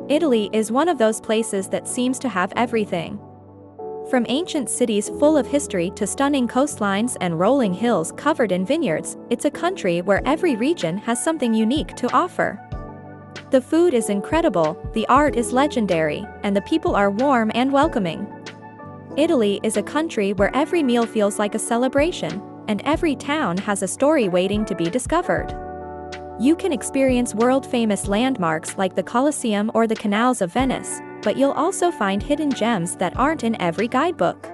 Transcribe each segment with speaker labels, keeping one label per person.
Speaker 1: Italy is one of those places that seems to have everything. From ancient cities full of history to stunning coastlines and rolling hills covered in vineyards, it's a country where every region has something unique to offer. The food is incredible, the art is legendary, and the people are warm and welcoming. Italy is a country where every meal feels like a celebration, and every town has a story waiting to be discovered. You can experience world-famous landmarks like the Colosseum or the canals of Venice, but you'll also find hidden gems that aren't in every guidebook.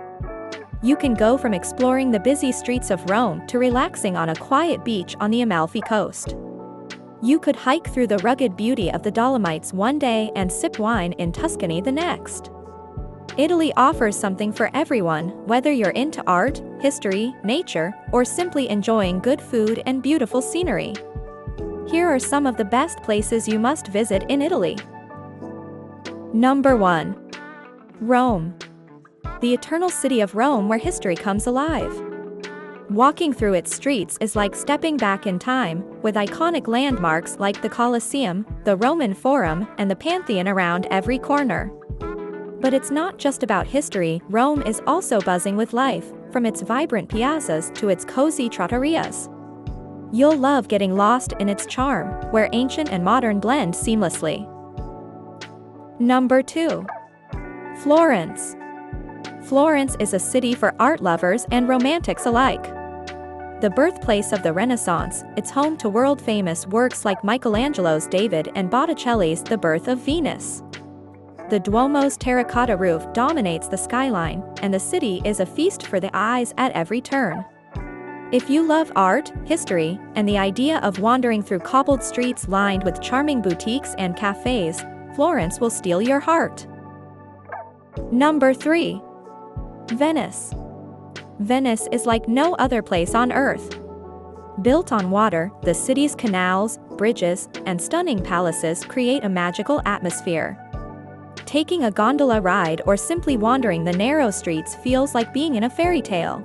Speaker 1: You can go from exploring the busy streets of Rome to relaxing on a quiet beach on the Amalfi Coast. You could hike through the rugged beauty of the Dolomites one day and sip wine in Tuscany the next. Italy offers something for everyone, whether you're into art, history, nature, or simply enjoying good food and beautiful scenery. Here are some of the best places you must visit in Italy. Number 1. Rome. The eternal city of Rome where history comes alive. Walking through its streets is like stepping back in time, with iconic landmarks like the Colosseum, the Roman Forum, and the Pantheon around every corner. But it's not just about history, Rome is also buzzing with life, from its vibrant piazzas to its cozy trattorias. You'll love getting lost in its charm, where ancient and modern blend seamlessly. Number 2. Florence. Florence is a city for art lovers and romantics alike. The birthplace of the Renaissance, it's home to world-famous works like Michelangelo's David and Botticelli's The Birth of Venus. The Duomo's terracotta roof dominates the skyline, and the city is a feast for the eyes at every turn. If you love art, history, and the idea of wandering through cobbled streets lined with charming boutiques and cafes, Florence will steal your heart. Number 3. Venice. Venice is like no other place on earth. Built on water, the city's canals, bridges, and stunning palaces create a magical atmosphere. Taking a gondola ride or simply wandering the narrow streets feels like being in a fairy tale.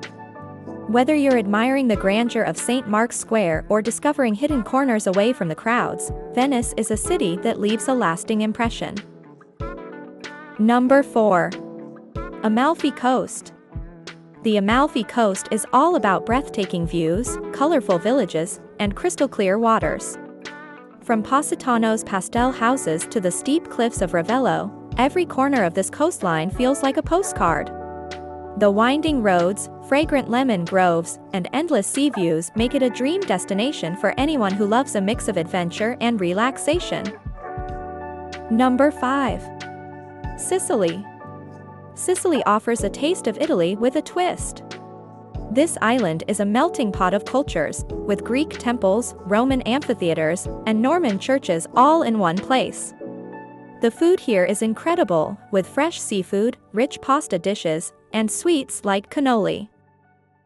Speaker 1: Whether you're admiring the grandeur of St. Mark's Square or discovering hidden corners away from the crowds, Venice is a city that leaves a lasting impression. Number 4. Amalfi Coast. The Amalfi Coast is all about breathtaking views, colorful villages, and crystal-clear waters. From Positano's pastel houses to the steep cliffs of Ravello, every corner of this coastline feels like a postcard. The winding roads, fragrant lemon groves, and endless sea views make it a dream destination for anyone who loves a mix of adventure and relaxation. Number 5. Sicily. Sicily offers a taste of Italy with a twist. This island is a melting pot of cultures, with Greek temples, Roman amphitheaters, and Norman churches all in one place. The food here is incredible, with fresh seafood, rich pasta dishes, and sweets like cannoli.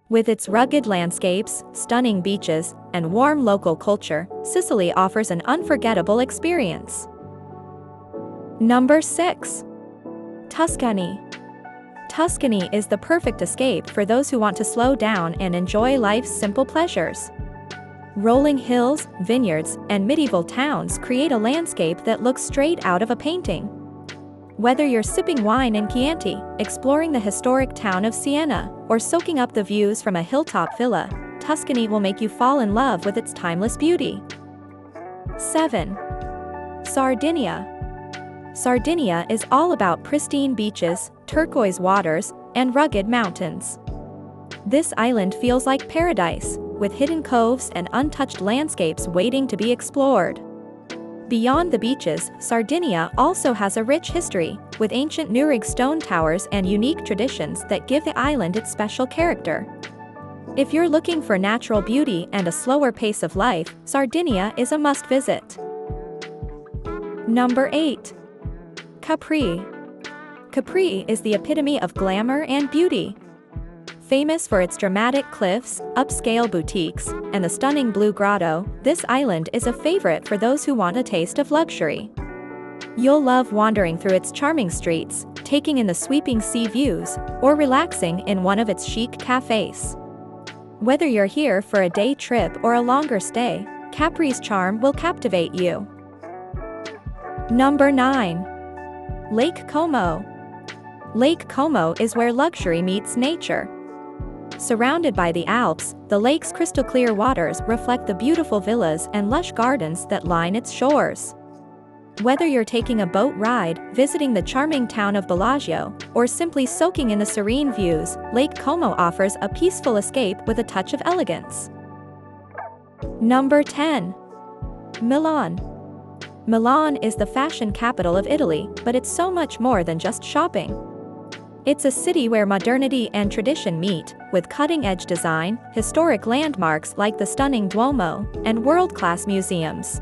Speaker 1: With its rugged landscapes, stunning beaches, and warm local culture, Sicily offers an unforgettable experience. Number 6. Tuscany. Tuscany is the perfect escape for those who want to slow down and enjoy life's simple pleasures. Rolling hills, vineyards, and medieval towns create a landscape that looks straight out of a painting. Whether you're sipping wine in Chianti, exploring the historic town of Siena, or soaking up the views from a hilltop villa, Tuscany will make you fall in love with its timeless beauty. 7. Sardinia. Sardinia is all about pristine beaches, turquoise waters, and rugged mountains. This island feels like paradise, with hidden coves and untouched landscapes waiting to be explored. Beyond the beaches, Sardinia also has a rich history, with ancient Nurag stone towers and unique traditions that give the island its special character. If you're looking for natural beauty and a slower pace of life, Sardinia is a must-visit. Number 8. Capri. Capri is the epitome of glamour and beauty. Famous for its dramatic cliffs, upscale boutiques, and the stunning Blue Grotto, this island is a favorite for those who want a taste of luxury. You'll love wandering through its charming streets, taking in the sweeping sea views, or relaxing in one of its chic cafes. Whether you're here for a day trip or a longer stay, Capri's charm will captivate you. Number 9. Lake Como. Lake Como is where luxury meets nature. Surrounded by the Alps, the lake's crystal-clear waters reflect the beautiful villas and lush gardens that line its shores. Whether you're taking a boat ride, visiting the charming town of Bellagio, or simply soaking in the serene views, Lake Como offers a peaceful escape with a touch of elegance. Number 10. Milan. Milan is the fashion capital of Italy, but it's so much more than just shopping. It's a city where modernity and tradition meet, with cutting-edge design, historic landmarks like the stunning Duomo, and world-class museums.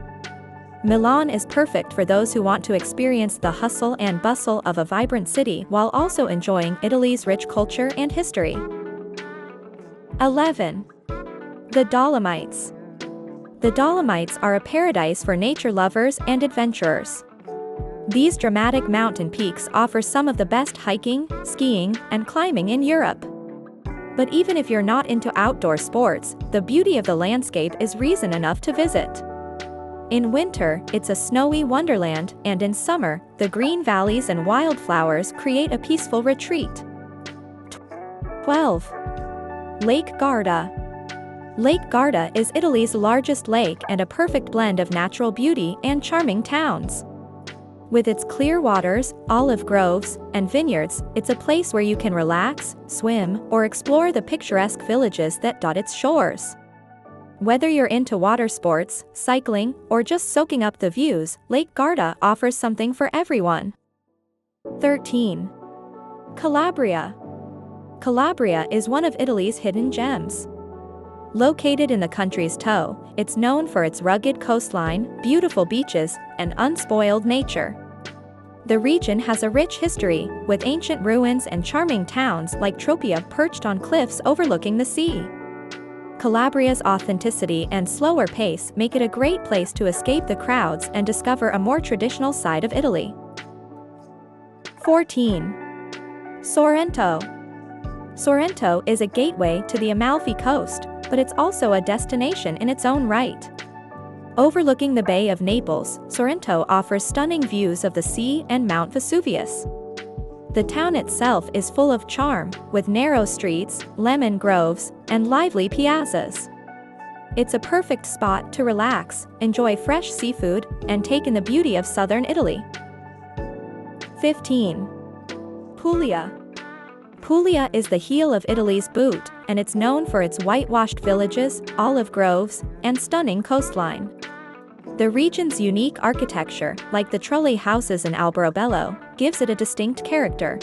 Speaker 1: Milan is perfect for those who want to experience the hustle and bustle of a vibrant city while also enjoying Italy's rich culture and history. 11. The Dolomites. The Dolomites are a paradise for nature lovers and adventurers. These dramatic mountain peaks offer some of the best hiking, skiing, and climbing in Europe. But even if you're not into outdoor sports, the beauty of the landscape is reason enough to visit. In winter, it's a snowy wonderland, and in summer, the green valleys and wildflowers create a peaceful retreat. 12. Lake Garda. Lake Garda is Italy's largest lake and a perfect blend of natural beauty and charming towns. With its clear waters, olive groves, and vineyards, it's a place where you can relax, swim, or explore the picturesque villages that dot its shores. Whether you're into water sports, cycling, or just soaking up the views, Lake Garda offers something for everyone. 13. Calabria. Calabria is one of Italy's hidden gems. Located in the country's toe, it's known for its rugged coastline, beautiful beaches, and unspoiled nature. The region has a rich history, with ancient ruins and charming towns like Tropea perched on cliffs overlooking the sea. Calabria's authenticity and slower pace make it a great place to escape the crowds and discover a more traditional side of Italy. 14. Sorrento. Sorrento is a gateway to the Amalfi Coast, but it's also a destination in its own right. Overlooking the Bay of Naples, Sorrento offers stunning views of the sea and Mount Vesuvius. The town itself is full of charm, with narrow streets, lemon groves, and lively piazzas. It's a perfect spot to relax, enjoy fresh seafood, and take in the beauty of southern Italy. 15. Puglia. Puglia is the heel of Italy's boot, and it's known for its whitewashed villages, olive groves, and stunning coastline. The region's unique architecture, like the trolley houses in Alberobello, gives it a distinct character.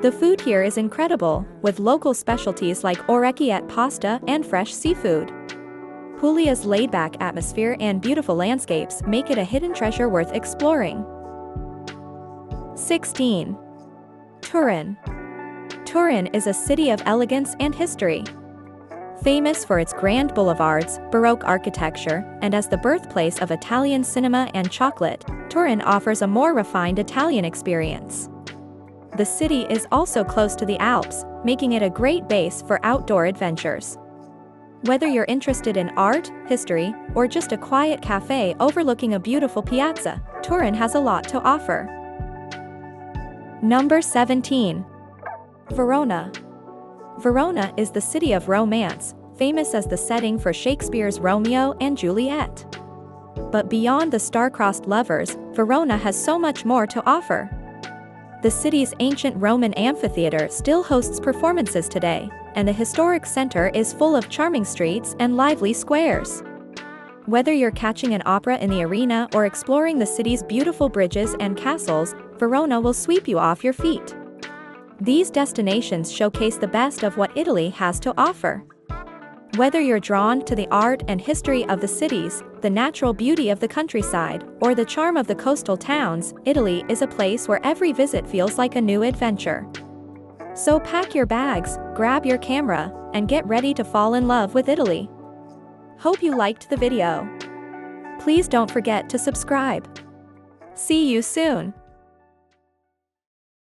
Speaker 1: The food here is incredible, with local specialties like orecchiette pasta and fresh seafood. Puglia's laid-back atmosphere and beautiful landscapes make it a hidden treasure worth exploring. 16. Turin. Turin is a city of elegance and history. Famous for its grand boulevards, Baroque architecture, and as the birthplace of Italian cinema and chocolate, Turin offers a more refined Italian experience. The city is also close to the Alps, making it a great base for outdoor adventures. Whether you're interested in art, history, or just a quiet cafe overlooking a beautiful piazza, Turin has a lot to offer. Number 17. Verona. Verona is the city of romance, famous as the setting for Shakespeare's Romeo and Juliet. But beyond the star-crossed lovers, Verona has so much more to offer. The city's ancient Roman amphitheater still hosts performances today, and the historic center is full of charming streets and lively squares. Whether you're catching an opera in the arena or exploring the city's beautiful bridges and castles, Verona will sweep you off your feet. These destinations showcase the best of what Italy has to offer. Whether you're drawn to the art and history of the cities, the natural beauty of the countryside, or the charm of the coastal towns, Italy is a place where every visit feels like a new adventure. So pack your bags, grab your camera, and get ready to fall in love with Italy. Hope you liked the video. Please don't forget to subscribe. See you soon.